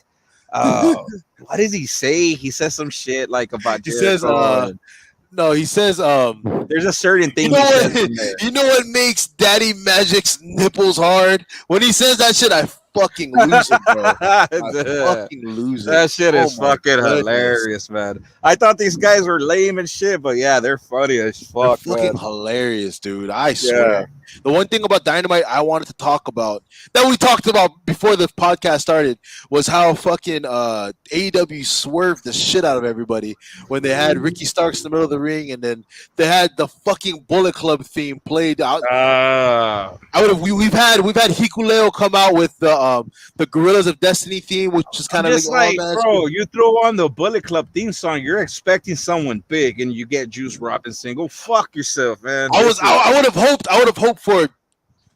what does he say? He says some shit like about. He says, no, he says, there's a certain thing. You know what makes Daddy Magic's nipples hard? When he says that shit, I fucking lose it, bro. I fucking lose it. That shit is fucking hilarious, man. I thought these guys were lame and shit, but yeah, they're funny as fuck. They're fucking hilarious, dude. I swear. Yeah. The one thing about Dynamite I wanted to talk about that we talked about before the podcast started was how fucking AEW swerved the shit out of everybody when they had Ricky Starks in the middle of the ring, and then they had the fucking Bullet Club theme played out. We've had Hikuleo come out with the Gorillas of Destiny theme, which is kind of like bro, you throw on the Bullet Club theme song, you're expecting someone big, and you get Juice Robinson. Go fuck yourself, man. I would have hoped for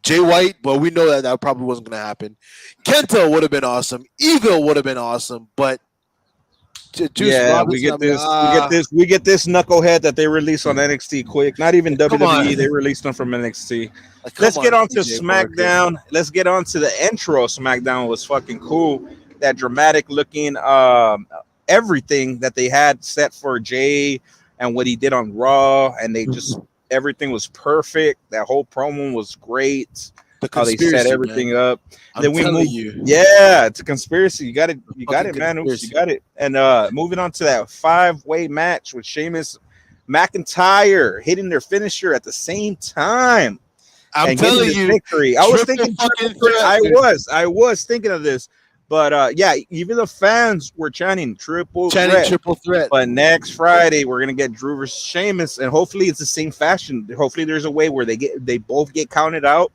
Jay White, but we know that probably wasn't going to happen. Kenta would have been awesome. Evil would have been awesome, but Juice Robinson, we get this knucklehead that they released on NXT quick. Not even WWE, they released them from NXT. Let's get on to SmackDown. Let's get on to the intro. SmackDown was fucking cool. That dramatic looking everything that they had set for Jay and what he did on Raw, and they just everything was perfect. That whole promo was great. How they set everything up. Then we moved. Yeah, it's a conspiracy. You got it, man. Oops, you got it. And moving on to that 5-way match with Sheamus, McIntyre hitting their finisher at the same time. I'm telling you, victory. I was thinking. I was thinking of this. But yeah, even the fans were chanting triple threat. But next Friday we're gonna get Drew versus Sheamus, and hopefully it's the same fashion. Hopefully there's a way where they both get counted out,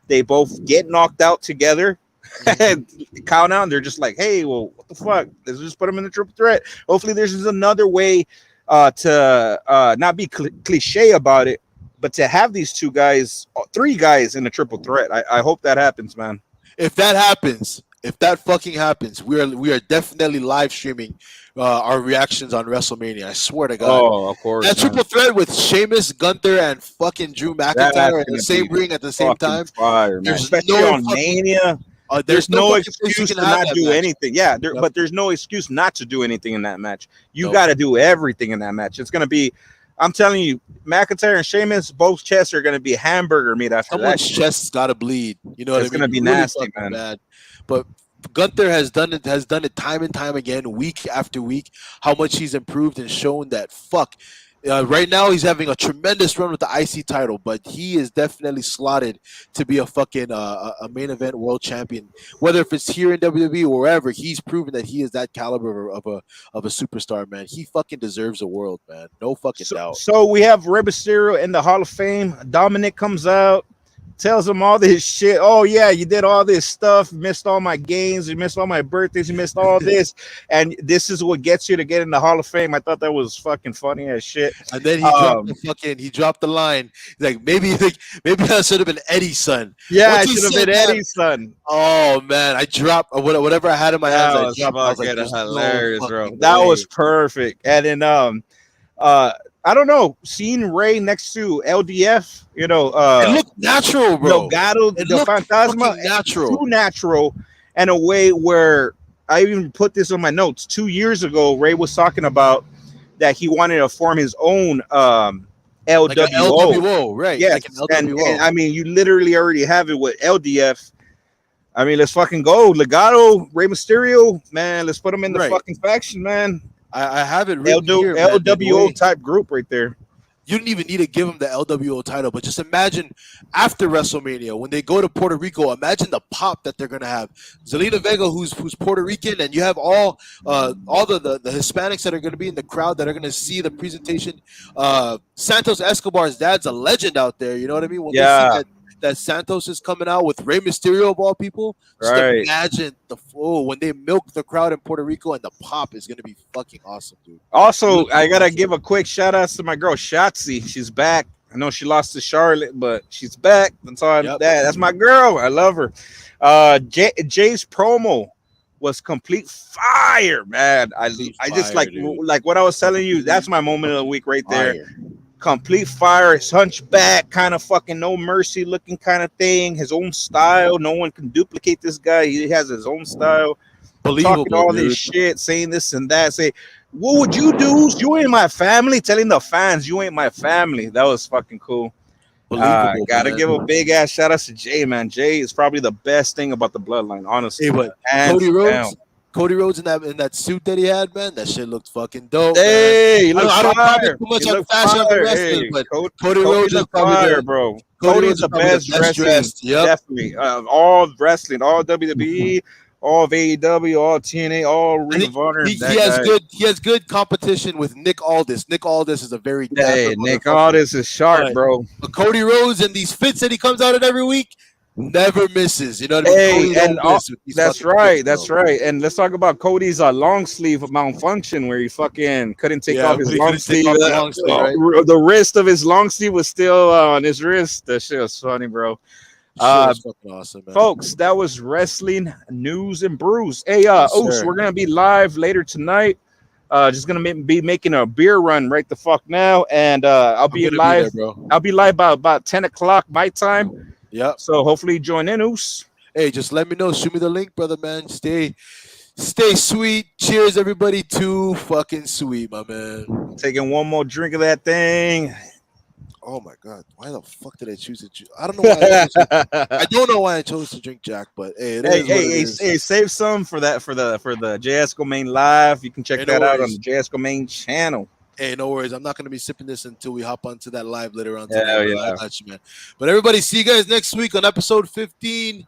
they both get knocked out together, and count out. And they're just like, hey, well, what the fuck? Let's just put them in the triple threat. Hopefully there's another way to not be cliche about it, but to have these three guys in a triple threat. I hope that happens, man. If that fucking happens, we are definitely live streaming our reactions on WrestleMania. I swear to God. Oh, of course. That triple threat with Sheamus, Gunther, and fucking Drew McIntyre in the same ring at the same time. Fire, man. Especially on Mania. There's no excuse to not do anything. Yeah, but there's no excuse not to do anything in that match. You got to do everything in that match. It's going to be, I'm telling you, McIntyre and Sheamus, both chests are going to be hamburger meat after that. Someone's chest's got to bleed. You know what I mean? It's going to be nasty, man. Bad. But Gunther has done it time and time again, week after week, how much he's improved and shown that right now he's having a tremendous run with the IC title, but he is definitely slotted to be a fucking a main event world champion. Whether if it's here in WWE or wherever, he's proven that he is that caliber of a superstar, man. He fucking deserves a world, man. No fucking doubt. So we have Rey Mysterio in the Hall of Fame. Dominic comes out, tells him all this shit. Oh yeah, you did all this stuff, missed all my games, you missed all my birthdays, you missed all this, and this is what gets you to get in the Hall of Fame. I thought that was fucking funny as shit. And then he dropped the line. He's like, maybe that should have been Eddie's son. Yeah, I should have been Eddie's son. Oh man, I dropped whatever I had in my hands. I dropped. I was like, hilarious, bro. That was perfect. And then I don't know, seeing Ray next to LDF, It looked natural, bro. Delgado, It the looked Fantasma, fucking too natural. natural, and a way where I even put this on my notes. 2 years ago, Ray was talking about that he wanted to form his own Like an LWO. LWO, right? Like an Yes, and LWO. I mean, you literally already have it with LDF. I mean, let's fucking go. Legato, Rey Mysterio, man, let's put them in the Right. fucking faction, man. I have it written here, man. And the LWO way type group right there. you didn't even need to give him the LWO title, but just imagine after WrestleMania when they go to Puerto Rico. Imagine the pop that they're gonna have. Zelina Vega, who's Puerto Rican, and you have all the Hispanics that are gonna be in the crowd that are gonna see the presentation. Santos Escobar's dad's a legend out there. You know what I mean? When they see Yeah, that Santos is coming out with Rey Mysterio of all people, just right. imagine the when they milk the crowd in Puerto Rico, and the pop is gonna be fucking awesome, dude. Also, I Legit gotta awesome. give a quick shout out to my girl Shotzi. She's back. I know she lost to Charlotte, but she's back. That's all. Yep. That's my girl. I love her. Jay's promo was complete fire, man. Complete I just fire, dude. like what I was telling you. That's my moment of the week right there. Fire. Complete fire, his hunchback, kind of fucking no mercy looking kind of thing. His own style. No one can duplicate this guy. He has his own style. Talking Believable, all dude. this shit, saying this and that. Say, what would you do? You ain't my family. Telling the fans, you ain't my family. That was fucking cool. Believable, Gotta man. give a big ass shout out to Jay, man. Jay is probably the best thing about the bloodline, honestly. Hey, but Hands Cody down. Rhodes, Cody Rhodes in that suit that he had, man, that shit looked fucking dope, man. Hey, he I don't, looks I don't comment fire. too much He on the looks fashion of the fire. wrestlers, Hey, but Cody, Cody Cody Rhodes is look probably fire, the bro. Cody Cody's Rhodes is the probably the best best dressing, dressed. Yep. definitely. All wrestling, all WWE, all of AEW, all TNA, all I Ring think of Honor. he That guy. has good competition with Nick Aldis. Nick Aldis is a very dapper Hey, Nick motherfucker. Aldis is sharp, But, bro. but Cody Rhodes and these fits that he comes out in every week never misses. You know what I mean? Hey, Cody and don't miss with these that's fucking fits, right. bro. That's right. And let's talk about Cody's long sleeve malfunction where he fucking couldn't take Yeah, off his but he long couldn't take sleeve. off the long sleeve, right? The wrist of his long sleeve was still on his wrist. That shit was funny, bro. Shit Uh, was fucking awesome, man. folks, that was wrestling news and brews. Hey, Yes, Oos, sir. we're gonna be live later tonight. Just gonna be making a beer run right the fuck now, and I'll I'm be gonna be live. there, bro. I'll be live about 10 o'clock my time. Yep. So hopefully join in, Oos. Hey, just let me know. Shoot me the link, brother, man. Stay sweet. Cheers, everybody. Too fucking sweet, my man. Taking one more drink of that thing. Oh my god, why the fuck did I choose to? I don't know why. I don't know why I chose to drink Jack, but hey, it is what it is. Hey, save some for that for the JAYESCOMAYNE live. You can check Hey, no that out on worries. the JAYESCOMAYNE channel. Hey, no worries. I'm not gonna be sipping this until we hop onto that live later on Hell tonight, bro. yeah. I got you, man. But everybody, see you guys next week on episode 15.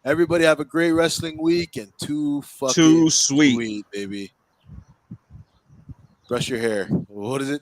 Everybody have a great wrestling week and too fucking Too sweet. sweet, baby. Brush your hair. What is it?